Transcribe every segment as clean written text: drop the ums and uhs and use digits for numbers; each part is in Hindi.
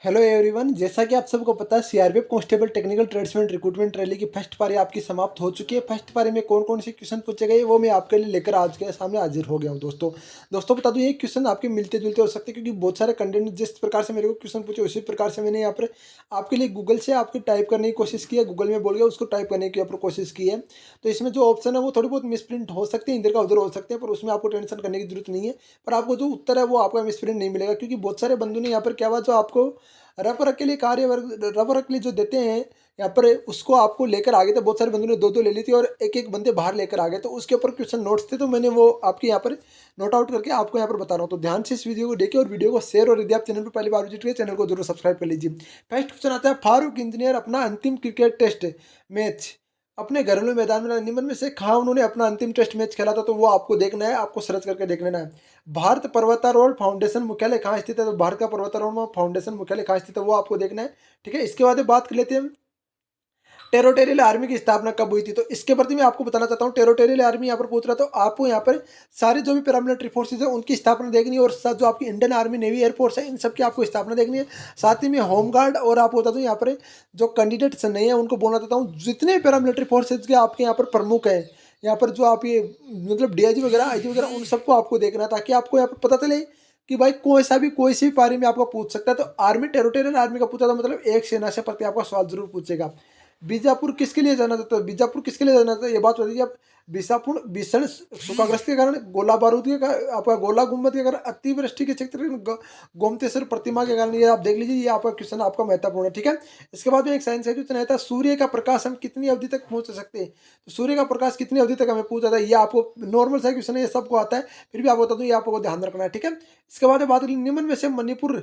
हेलो एवरीवन, जैसा कि आप सबको पता है CRPF constable technical tradesman recruitment rally की फर्स्ट पारी आपकी समाप्त हो चुकी है। फर्स्ट पारी में कौन कौन से क्वेश्चन पूछे गए वो मैं आपके लिए लेकर आज के सामने हाजिर हो गया हूं। दोस्तों बता दूं, ये क्वेश्चन आपके मिलते जुलते हो सकते हैं क्योंकि बहुत सारे कंटेंट जिस प्रकार से मेरे को क्वेश्चन पूछे उसी प्रकार से मैंने यहाँ पर आपके लिए गूगल से आपके टाइप करने की कोशिश की है। गूगल में बोल गया उसको टाइप करने की यहाँ पर कोशिश की है। तो इसमें जो ऑप्शन है वो थोड़ी बहुत मिसप्रिंट हो सकते हैं, इधर का उधर हो सकते हैं, पर उसमें आपको टेंशन करने की जरूरत नहीं है। पर आपको जो उत्तर है वो आपका मिसप्रिंट नहीं मिलेगा क्योंकि बहुत सारे बंधु ने यहाँ पर क्या हुआ, जो आपको रफ के लिए रफ के लिए जो देते हैं यहाँ पर उसको आपको लेकर आ गए थे। बहुत सारे बंदों ने दो दो ले ली थी और एक एक बंदे बाहर लेकर आ गए, तो उसके ऊपर क्वेश्चन नोट्स थे, तो मैंने वो आपके यहाँ पर नोट आउट करके आपको यहाँ पर बता रहा हूँ। तो ध्यान से इस वीडियो को देखिए और वीडियो को शेयर, और यदि आप चैनल पर पहली बार विजिट करें चैनल को जरूर सब्सक्राइब कर लीजिए। फर्स्ट क्वेश्चन आता है, फारूक इंजीनियर अपना अंतिम क्रिकेट टेस्ट मैच अपने घरेलू मैदान में निम्न में से कहाँ उन्होंने अपना अंतिम टेस्ट मैच खेला था, तो वो आपको देखना है, आपको सर्च करके देख लेना है। भारत पर्वतारोहण फाउंडेशन मुख्यालय कहाँ स्थित है, तो भारत का पर्वतारोहण फाउंडेशन मुख्यालय कहाँ स्थित है वो आपको देखना है। ठीक है, इसके बाद बात कर लेते हैं टेरिटोरियल आर्मी की स्थापना कब हुई थी। तो इसके प्रति मैं आपको बताना चाहता हूँ, टेरिटोरियल आर्मी यहाँ पर पूछ रहा, तो आपको यहाँ पर सारे जो भी पैरामिलिट्री फोर्सेज है उनकी स्थापना देखनी है, और साथ जो आपकी इंडियन आर्मी नेवी एयरफोर्स है इन सब की आपको स्थापना देखनी है। साथ ही में होमगार्ड, और आपको बता दूँ यहाँ पर जो कैंडिडेट्स नहीं है उनको बोलना चाहता हूँ, जितने पैरामिलिट्री फोर्सेज के आपके यहाँ पर प्रमुख है, यहाँ पर जो आप ये मतलब डीआईजी वगैरह आईजी वगैरह उन सबको आपको देखना है, ताकि आपको यहाँ पर पता चले कि भाई कोई सी भी पारी में आपको पूछ सकता है। तो आर्मी टेरिटोरियल आर्मी का पूछा था मतलब एक सेना से प्रति आपका सवाल जरूर पूछेगा। बीजापुर किसके लिए जाना जाता है, बीजापुर किसके लिए जाना जाता है ये बात बताइए आप। बीसापुर भीषण सूखाग्रस्त के कारण, गोला बारूद के कारण, आपका गोला गुम्बद के कारण, अतिवृष्टि के क्षेत्र में, गोमतेश्वर प्रतिमा के कारण, ये आप देख लीजिए, ये आपका क्वेश्चन आपका महत्वपूर्ण है। ठीक है, इसके बाद में एक साइंस का क्वेश्चन आया था, सूर्य का प्रकाश हम कितनी अवधि तक पहुंच सकते हैं। तो सूर्य का प्रकाश कितनी अवधि तक हमें पूछा था, ये आपको नॉर्मल सा क्वेश्चन है, ये सबको आता है, फिर भी आपको बता दूं ये आपको ध्यान रखना है। ठीक है, इसके बाद बात करें निम्न में से मणिपुर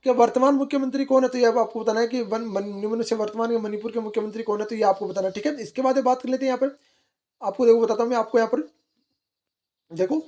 के वर्तमान मुख्यमंत्री कौन है, तो ये आपको बताना है कि निम्न से वर्तमान के मणिपुर के मुख्यमंत्री कौन है, तो ये आपको बताना है। ठीक है, इसके बाद बात कर लेते हैं यहाँ पर, आपको देखो बताता हूँ मैं आपको यहाँ पर, देखो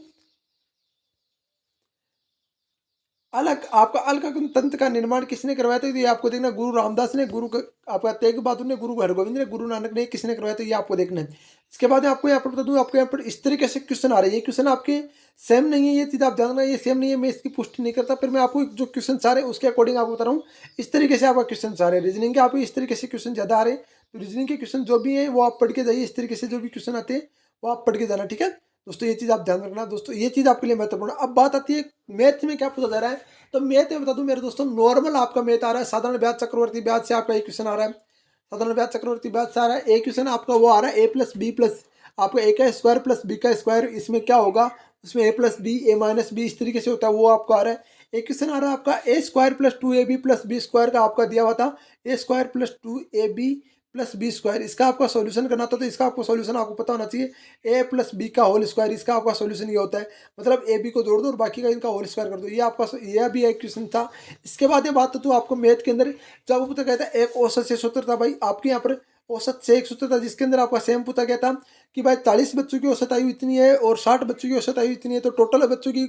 अलग आपका अलका तंत्र का निर्माण किसने करवाया था, तो ये आपको देखना, गुरु रामदास ने, आपका तेग बहादुर ने, गुरु हरगोविंद ने, गुरु नानक ने, किसने करवाया, तो ये आपको देखना है। इसके बाद आपको यहाँ पर बता दूं, आपको यहाँ पर इस तरीके से क्वेश्चन आ रहे हैं, ये क्वेश्चन आपके सेम नहीं है, ये चीज़ आप जानना, ये सेम नहीं है, मैं इसकी पुष्टि नहीं करता, फिर मैं आपको जो क्वेश्चन आ रहे हैं उसके अकॉर्डिंग आपको बता रहा हूँ। इस तरीके से आपका क्वेश्चन आ रहे हैं, रीजनिंग के आपको इस तरीके से क्वेश्चन ज़्यादा आ रहे हैं, तो रीजनिंग के क्वेश्चन जो भी है वो आप पढ़ के जाइए, इस तरीके से जो भी क्वेश्चन आते हैं वो आप पढ़ के जाना। ठीक है दोस्तों, ये चीज़ आप ध्यान रखना दोस्तों, ये चीज़ आपके लिए महत्वपूर्ण है। अब बात आती है मैथ में क्या पूछा जा रहा है, तो मैथ में बता दूं मेरे दोस्तों, नॉर्मल आपका मैथ आ रहा है, साधारण ब्याज चक्रवर्ती ब्याज से आपका एक क्वेश्चन आ रहा है, साधारण ब्याज चक्रवर्ती ब्याज से आ रहा है। एक क्वेश्चन आपका वो आ रहा है ए प्लस बी प्लस आपका ए का स्क्वायर प्लस बी का स्क्वायर, इसमें क्या होगा, उसमें ए प्लस बी ए माइनस बी इस तरीके से होता है, वो आपको आ रहा है। एक क्वेश्चन आ रहा है आपका A square plus two A B plus B square का आपका दिया हुआ था, A square plus two A B plus B square, इसका आपका सॉल्यूशन करना था, तो इसका आपको सॉल्यूशन आपको पता होना चाहिए, ए प्लस बी का होल स्क्वायर, इसका आपका सॉल्यूशन ये होता है, मतलब ए बी को जोड़ दो और बाकी का इनका होल स्क्वायर कर दो, ये आपका यह भी एक क्वेश्चन था। इसके बाद ये बात तो आपको मैथ के अंदर जब पूछा गया था एक औसत से सूत्र था, भाई आपके यहाँ पर औसत से एक सूत्र था, जिसके अंदर आपका सेम पूछा गया था कि भाई 40 बच्चों की औसत आयु इतनी है और 60 बच्चों की औसत आयु इतनी है, तो टोटल बच्चों की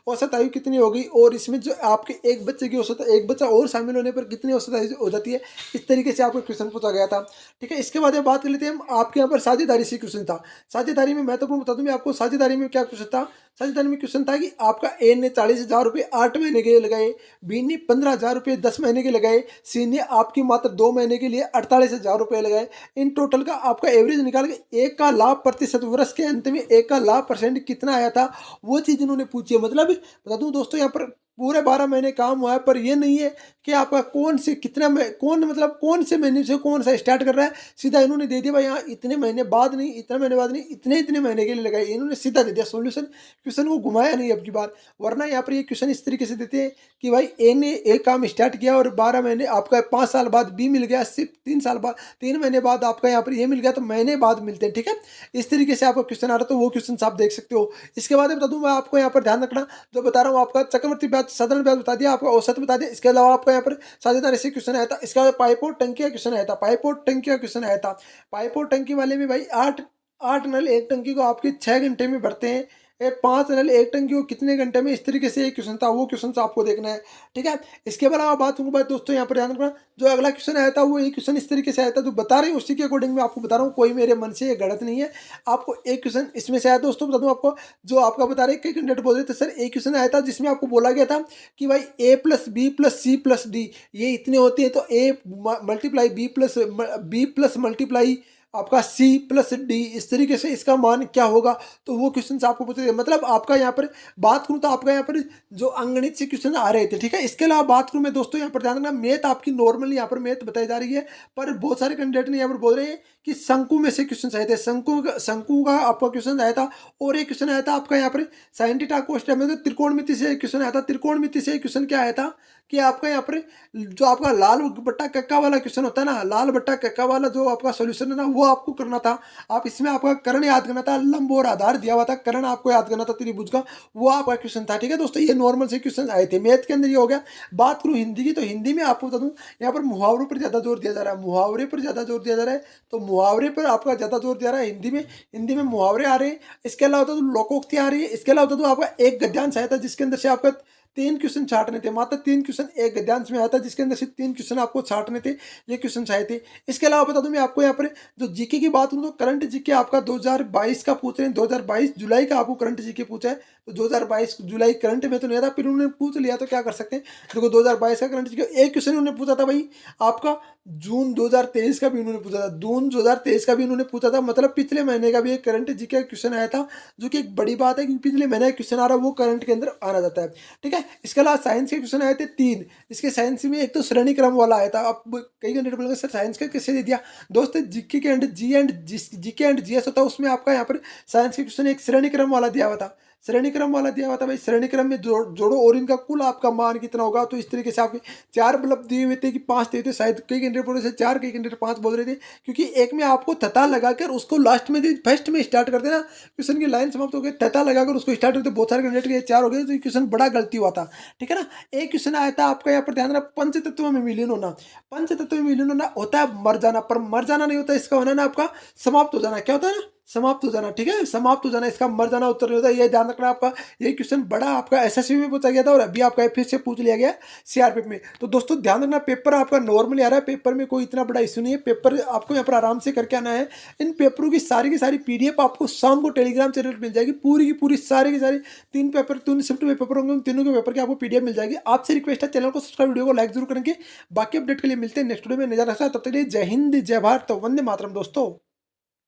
औसत आयु कितनी होगी, और इसमें जो आपके एक बच्चे की औसत, एक बच्चा और शामिल होने पर कितनी औसत आयु हो जाती है, इस तरीके से आपको क्वेश्चन पूछा गया था। ठीक है, इसके बाद बात कर लेते हैं हम, आपके यहाँ पर साझेदारी से क्वेश्चन था। साझेदारी में महत्वपूर्ण बता दूं मैं आपको, साझेदारी में क्या क्वेश्चन था, साझेदारी में क्वेश्चन था कि आपका ए ने 40,000 रुपये 8 महीने के लिए लगाए, बी ने 15,000 रुपये 10 महीने के लगाए, सी ने आपकी मात्र 2 महीने के लिए 48,000 रुपये लगाए। इन टोटल का आपका एवरेज निकाल के एक का लाभ प्रतिशत वर्ष के अंत में एक का लाभ परसेंट कितना आया था, वो चीज़ इन्होंने पूछी है। मतलब बता दूं दोस्तों, यहाँ पर पूरे 12 महीने काम हुआ है, पर ये नहीं है कि आपका कौन से कितना कौन मतलब कौन से महीने से कौन सा स्टार्ट कर रहा है, सीधा इन्होंने दे दिया भाई यहाँ इतने महीने बाद नहीं, इतने महीने बाद नहीं, इतने इतने महीने के लिए लगाए, इन्होंने सीधा दे दिया सोल्यूशन, क्वेश्चन को घुमाया नहीं अब की बार। वरना यहाँ पर ये क्वेश्चन इस तरीके से देते हैं कि भाई ए ने एक काम स्टार्ट किया और 12 महीने आपका 5 साल बाद बी मिल गया, सिर्फ 3 साल बाद 3 महीने बाद आपका यहाँ पर ये मिल गया, तो महीने बाद मिलते हैं। ठीक है, इस तरीके से आपका क्वेश्चन आ रहा है, तो वो क्वेश्चन आप देख सकते हो। इसके बाद बता दूं मैं आपको यहाँ पर ध्यान रखना, जो बता रहा हूँ आपका चक्रवर्ती ब्याज साधारण ब्याज बता दिया, आपका औसत बता दिया, इसके अलावा आपका यहाँ पर साझेदारी से क्वेश्चन आया था, इसके बाद पाइप और टंकी का क्वेश्चन आया था, पाइप और टंकी का क्वेश्चन आया था। पाइप और टंकी वाले में भाई 8 8 नल एक टंकी को आपके 6 घंटे में भरते हैं, 5 नल 1 टंकी को कितने घंटे में, इस तरीके से एक क्वेश्चन था, वो क्वेश्चन आपको देखना है। ठीक है, इसके अलावा बात करूँ भाई दोस्तों, यहाँ पर ध्यान रखना, जो अगला क्वेश्चन आया था वो एक क्वेश्चन इस तरीके से आया था, जो बता रहे हैं उसी के अकॉर्डिंग मैं आपको बता रहा हूँ, कोई मेरे मन से ये गलत नहीं है। आपको एक क्वेश्चन इसमें से आया दोस्तों, बता दूं आपको, जो आपका बता रहे, कई कैंडिडेट बोल रहे थे सर एक क्वेश्चन आया था जिसमें आपको बोला गया था कि भाई a+b+c+d ये इतने होते हैं, तो a multiply b plus multiply आपका c+d, इस तरीके से इसका मान क्या होगा। तो वो क्वेश्चन आपको पूछे, मतलब आपका यहाँ पर बात करूँ तो आपका यहाँ पर जो अंगणित से क्वेश्चन आ रहे थे। ठीक है, इसके अलावा बात करूँ मैं दोस्तों, यहाँ पर ध्यान रखना, मैथ आपकी नॉर्मली यहाँ पर मैथ बताई जा रही है, पर बहुत सारे कैंडिडेट ने यहाँ पर बोल रहे हैं कि शंकु में से क्वेश्चन आए थे, शंकु का आपका क्वेश्चन आया था। और एक क्वेश्चन आया था आपका यहाँ पर साइन थीटा कोस थीटा में, तो त्रिकोणमिति से क्वेश्चन आया था। त्रिकोणमिति से क्वेश्चन क्या आया था कि आपका यहाँ पर जो आपका लाल बट्टा कक्का वाला क्वेश्चन होता है ना, लाल बट्टा कक्का वाला जो आपका सोल्यूशन है ना, वो आपको करना था। आप इसमें आपका कर्ण याद करना था, लंब और आधार दिया हुआ था, कर्ण आपको याद करना था त्रिभुज का, वो आपका क्वेश्चन था। ठीक है दोस्तों, ये नॉर्मल से क्वेश्चन आए थे, मैथ के अंदर ये हो गया। बात करूँ हिंदी की, तो हिंदी में आपको बता दूँ, यहाँ पर मुहावरों पर ज़्यादा जोर दिया जा रहा है, मुहावरे पर ज़्यादा जोर दिया जा रहा है, तो मुहावरे पर आपका ज़्यादा जोर दिया रहा है हिंदी में। हिंदी में मुहावरे आ रहे हैं, इसके अलावा तो लोकोक्ति आ रही है, इसके अलावा तो आपका एक गद्यांश आया था जिसके अंदर से आपका 3 क्वेश्चन छाटने थे, मात्र 3 क्वेश्चन एक गद्यांश में आया था, जिसके अंदर से 3 क्वेश्चन आपको छाटने थे, ये क्वेश्चन आए थे। इसके अलावा बता दूं मैं आपको, यहाँ पर जो जीके की बात करूँ तो करंट जीके आपका 2022 का पूछ रहे हैं, 2022 जुलाई का आपको करंट जीके पूछा है। तो 2022 जुलाई करंट में तो नहीं था, फिर उन्होंने पूछ लिया, तो क्या कर सकते हैं। देखो 2022 का करंट जीके एक क्वेश्चन उन्होंने पूछा था भाई आपका, जून 2023 का भी उन्होंने पूछा था, जून 2023 का भी उन्होंने पूछा था, मतलब पिछले महीने का भी एक करंट जीके क्वेश्चन आया था, जो कि एक बड़ी बात है, क्योंकि पिछले महीने का क्वेश्चन आ रहा है वो करंट के अंदर आना जाता है। ठीक है, इसके अलावा साइंस के क्वेश्चन आए थे 3, इसके साइंस में एक तो श्रेणी क्रम वाला आया था। अब कई कैंडिडेट बोलेंगे सर साइंस का कैसे दे दिया। दोस्त जीके के अंदर जीके एंड जीएस होता है, उसमें आपका यहाँ पर साइंस के क्वेश्चन एक श्रेणी क्रम वाला दिया हुआ था, श्रेणी क्रम वाला दिया हुआ था भाई। श्रेणी क्रम में जोड़ो और इनका कुल आपका मान कितना होगा। तो इस तरीके से आपके 4 बल्ब दिए हुए थे कि 5 दिए थे, शायद कई कैंडिडेट बोल रहे थे 4, कई कैंडिडेट 5 बोल रहे थे, क्योंकि एक में आपको तथा लगाकर उसको लास्ट में फर्स्ट में स्टार्ट करते ना, क्वेश्चन की लाइन समाप्त हो गई, तथा लगाकर उसको स्टार्ट करते, बहुत सारे कैंडिडेट के 4 हो गए, तो क्वेश्चन बड़ा गलती हुआ था। ठीक है ना, एक क्वेश्चन आया था आपका यहाँ पर ध्यान रखना, पंच तत्वों में विलीन होना। पंच तत्वों में विलीन होना होता है मर जाना, पर मर जाना नहीं होता, इसका होना ना आपका समाप्त हो जाना। क्या होता है ना, समाप्त हो जाना। ठीक है, समाप्त हो जाना, इसका मर जाना उत्तर नहीं होता, ये ध्यान रखना। आपका ये क्वेश्चन बड़ा आपका एसएससी में पूछा गया था, और अभी आपका फिर से पूछ लिया गया सीआरपीएफ में। तो दोस्तों ध्यान रखना, पेपर आपका नॉर्मली आ रहा है, पेपर में कोई इतना बड़ा इशू नहीं है, पेपर आपको यहाँ पर आराम से करके आना है। इन पेपरों की सारी पीडीएफ आपको शाम को टेलीग्राम चैनल पर मिल जाएगी, पूरी की पूरी सारी की सारी 3 पेपर 3 शिफ्ट में पेपर होंगे, उन तीनों के पेपर की आपको पीडीएफ मिल जाएगी। आपसे रिक्वेस्ट है, चैनल को सब्सक्राइब, वीडियो को लाइक जरूर करेंगे। बाकी अपडेट के लिए मिलते हैं नेक्स्ट वीडियो में, नजर रखना, तब तक के लिए जय हिंद, जय भारत, वंदे मातरम दोस्तों।